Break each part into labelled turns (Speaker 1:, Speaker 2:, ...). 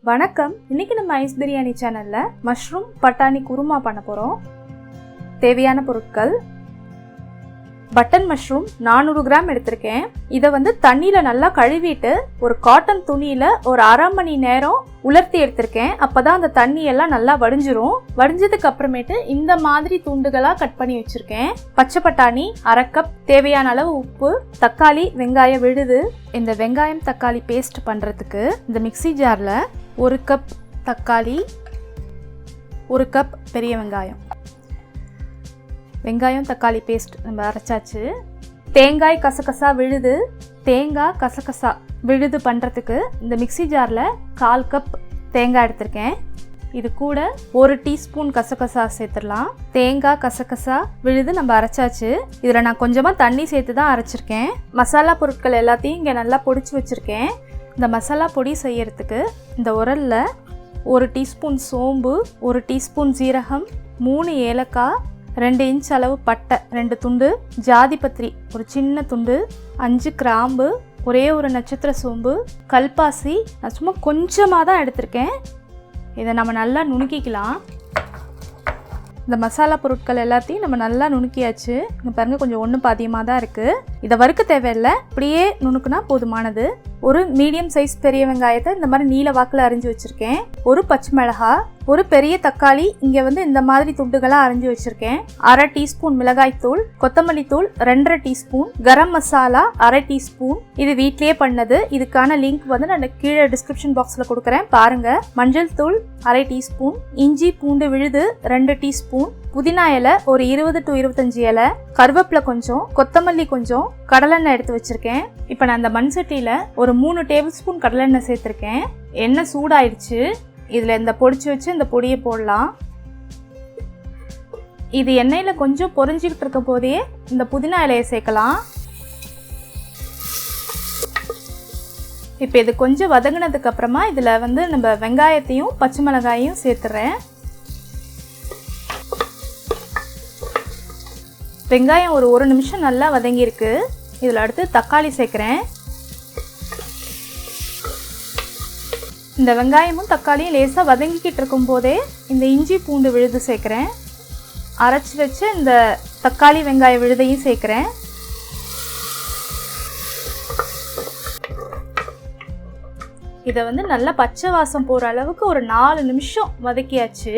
Speaker 1: வணக்கம். இன்னைக்கு நம்ம ஐஸ் பிரியாணி சேனல்ல மஷ்ரூம் பட்டாணி குருமா பண்ண போறோம். தேவையான பொருட்கள்: பட்டன் மஷ்ரூம் 400 கிராம் எடுத்திருக்கேன். இதை தண்ணியில நல்லா கழுவிட்டு ஒரு காட்டன் துணியில ஒரு அரை மணி நேரம் உலர்த்தி எடுத்திருக்கேன். அப்பதான் அந்த தண்ணி எல்லாம் நல்லா வடிஞ்சிரும். வடிஞ்சதுக்கு அப்புறமேட்டு இந்த மாதிரி துண்டுகளா கட் பண்ணி வச்சிருக்கேன். பச்சை பட்டாணி 1/2 கப், தேவையான அளவு உப்பு, தக்காளி, வெங்காயம் விழுது. இந்த வெங்காயம் தக்காளி பேஸ்ட் பண்றதுக்கு இந்த மிக்ஸி ஜார்ல 1 கப் தக்காளி, 1 கப் பெரிய வெங்காயம் தக்காளி பேஸ்ட் நம்ம அரைச்சாச்சு. தேங்காய் கசகசா விழுது. தேங்காய் கசகசா விழுது பண்ணுறதுக்கு இந்த மிக்ஸி ஜாரில் 1/4 கப் தேங்காய் எடுத்திருக்கேன். இது கூட 1 டீஸ்பூன் கசகசா சேர்த்துடலாம். தேங்காய் கசகசா விழுது நம்ம அரைச்சாச்சு. இதில் நான் கொஞ்சமாக தண்ணி சேர்த்து தான் அரைச்சிருக்கேன். மசாலா பொருட்கள் எல்லாத்தையும் இங்கே நல்லா பொடிச்சு வச்சுருக்கேன். இந்த மசாலா பொடி செய்யறதுக்கு இந்த உரலில் 1 டீஸ்பூன் சோம்பு, 1 டீஸ்பூன் ஜீரகம், 3 ஏலக்காய், 2 இன்ச் அளவு பட்டை 2 துண்டு, ஜாதிபத்திரி ஒரு சின்ன துண்டு, 5 கிராம்பு, ஒரே ஒரு நட்சத்திர சோம்பு, கல்பாசி நான் சும்மா கொஞ்சமாக தான் எடுத்திருக்கேன். இதை நம்ம நல்லா நுணுக்கிக்கலாம். இந்த மசாலா பொருட்கள் எல்லாத்தையும் நம்ம நல்லா நுணுக்கியாச்சு. இங்கே பாருங்கள், கொஞ்சம் ஒன்று பாதியமாக தான் இருக்குது. இதை வறுக்க தேவையில்லை, இப்படியே நுணுக்குனா போதுமானது. ஒரு மீடியம் சைஸ் பெரிய வெங்காயத்தை இந்த மாதிரி நீல வாக்கில் அரிஞ்சு வச்சுருக்கேன். 1 பச்சை மிளகாய், 1 பெரிய தக்காளி இங்கே இந்த மாதிரி துண்டுகளாக அரிஞ்சு வச்சுருக்கேன். 1/2 டீஸ்பூன் மிளகாய் தூள், கொத்தமல்லி தூள் 2.5 டீஸ்பூன், கரம் மசாலா 1/2 டீஸ்பூன். இது வீட்லேயே பண்ணது. இதுக்கான லிங்க் நான் கீழே டிஸ்கிரிப்ஷன் பாக்ஸில் கொடுக்குறேன், பாருங்கள். மஞ்சள் தூள் 1/2 டீஸ்பூன், இஞ்சி பூண்டு விழுது 2 டீஸ்பூன், புதினா இலை ஒரு 20 to 25 இலை, கருவேப்பிலை கொஞ்சம், கொத்தமல்லி கொஞ்சம், கடலெண்ணெய் எடுத்து வச்சிருக்கேன். இப்போ நான் அந்த மண் சட்டியில் ஒரு 3 டேபிள் ஸ்பூன் கடலெண்ணெய் சேர்த்துருக்கேன். எண்ணெய் சூடாயிடுச்சு. இதில் இந்த பொடிச்சு வச்சு இந்த பொடியை போடலாம். இது எண்ணெயில் கொஞ்சம் பொரிஞ்சிக்கிட்டு இருக்க போதே இந்த புதினா இலையை சேர்க்கலாம். இப்போ இது கொஞ்சம் வதங்கினதுக்கு அப்புறமா இதில் நம்ம வெங்காயத்தையும் பச்சை மிளகாயையும் சேர்த்துறேன். வெங்காயம் ஒரு 1 நிமிஷம் நல்லா வதங்கியிருக்கு. இதில் அடுத்து தக்காளி சேர்க்குறேன். இந்த வெங்காயமும் தக்காளியும் லேசாக வதங்கிக்கிட்டு இருக்கும் போதே இந்த இஞ்சி பூண்டு விழுது சேர்க்குறேன். அரைச்சி வச்சு இந்த தக்காளி வெங்காய விழுதையும் சேர்க்குறேன். இதை நல்லா பச்சை வாசம் போகிற அளவுக்கு ஒரு 4 நிமிஷம் வதக்கியாச்சு.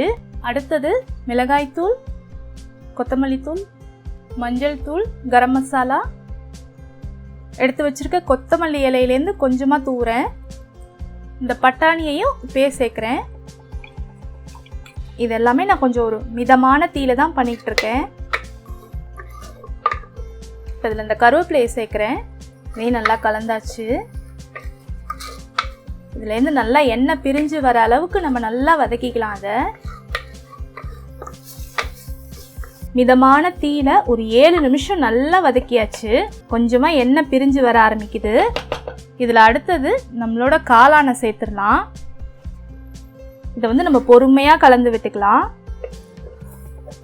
Speaker 1: அடுத்தது மிளகாய்த்தூள், கொத்தமல்லி தூள், மஞ்சள் தூள், கரம் மசாலா, எடுத்து வச்சிருக்க கொத்தமல்லி இலையிலேருந்து கொஞ்சமாக தூறேன். இந்த பட்டாணியையும் இப்பயே சேர்க்குறேன். இது எல்லாமே நான் கொஞ்சம் ஒரு மிதமான தீயில தான் பண்ணிகிட்டு இருக்கேன். இப்போ இதில் இந்த கருவேப்பிலையை சேர்க்குறேன். இதையும் நல்லா கலந்தாச்சு. இதுலேருந்து நல்லா எண்ணெய் பிரிஞ்சு வர அளவுக்கு நம்ம நல்லா வதக்கிக்கலாம். அதை மிதமான தீயில ஒரு 7 நிமிஷம் நல்லா வதக்கியாச்சு. கொஞ்சமாக எண்ணெய் பிரிஞ்சு வர ஆரம்பிக்குது. இதில் அடுத்தது நம்மளோட காளானை சேர்த்துடலாம். இதை நம்ம பொறுமையாக கலந்து விட்டுக்கலாம்.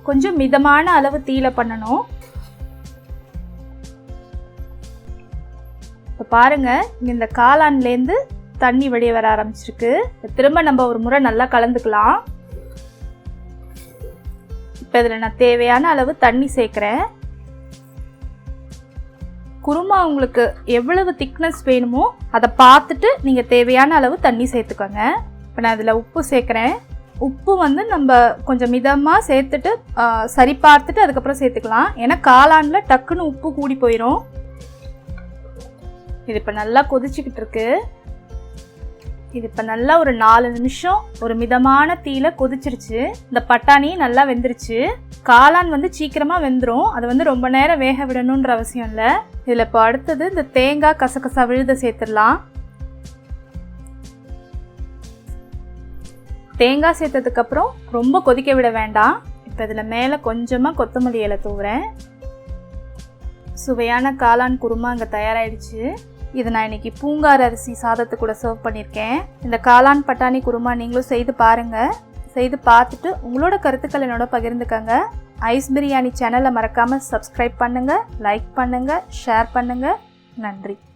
Speaker 1: கொஞ்சம் மிதமான அளவு தீயில பண்ணணும். இப்போ பாருங்க, இந்த காளான்லேருந்து தண்ணி வெளியே வர ஆரம்பிச்சிருக்கு. திரும்ப நம்ம ஒரு முறை நல்லா கலந்துக்கலாம். இப்போ இதில் நான் தேவையான அளவு தண்ணி சேர்க்குறேன். குருமா உங்களுக்கு எவ்வளவு திக்னஸ் வேணுமோ அதை பார்த்துட்டு நீங்கள் தேவையான அளவு தண்ணி சேர்த்துக்கோங்க. இப்போ நான் இதில் உப்பு சேர்க்குறேன். உப்பு நம்ம கொஞ்சம் மிதமாக சேர்த்துட்டு சரி பார்த்துட்டு அதுக்கப்புறம் சேர்த்துக்கலாம். ஏன்னா காளானில் டக்குன்னு உப்பு கூடி போயிடும். இது இப்போ நல்லா கொதிச்சுக்கிட்டு இருக்கு. இது இப்போ நல்லா ஒரு 4 நிமிஷம் ஒரு மிதமான தீயில கொதிச்சிருச்சு. இந்த பட்டாணி நல்லா வெந்துருச்சு. காளான் சீக்கிரமாக வெந்துடும். அது ரொம்ப நேரம் வேக விடணுன்ற அவசியம் இல்லை. இதில் இப்போ அடுத்தது இந்த தேங்காய் கசகசா விழுத சேர்த்துடலாம். தேங்காய் சேர்த்ததுக்கப்புறம் ரொம்ப கொதிக்க விட வேண்டாம். இப்போ இதில் மேலே கொஞ்சமாக கொத்தமல்லி இலை தூவுறேன். சுவையான காளான் குருமா அங்கே தயாராகிடுச்சு. இது நான் இன்னைக்கு பூங்கார் அரிசி சாதத்து கூட சர்வ் பண்ணியிருக்கேன். இந்த காளான் பட்டாணி குருமா நீங்களும் செய்து பாருங்கள். செய்து பார்த்துட்டு உங்களோட கருத்துக்கள் என்னோட பகிர்ந்துக்கங்க. ஐஸ் பிரியாணி சேனலை மறக்காமல் சப்ஸ்கிரைப் பண்ணுங்கள், லைக் பண்ணுங்கள், ஷேர் பண்ணுங்கள். நன்றி.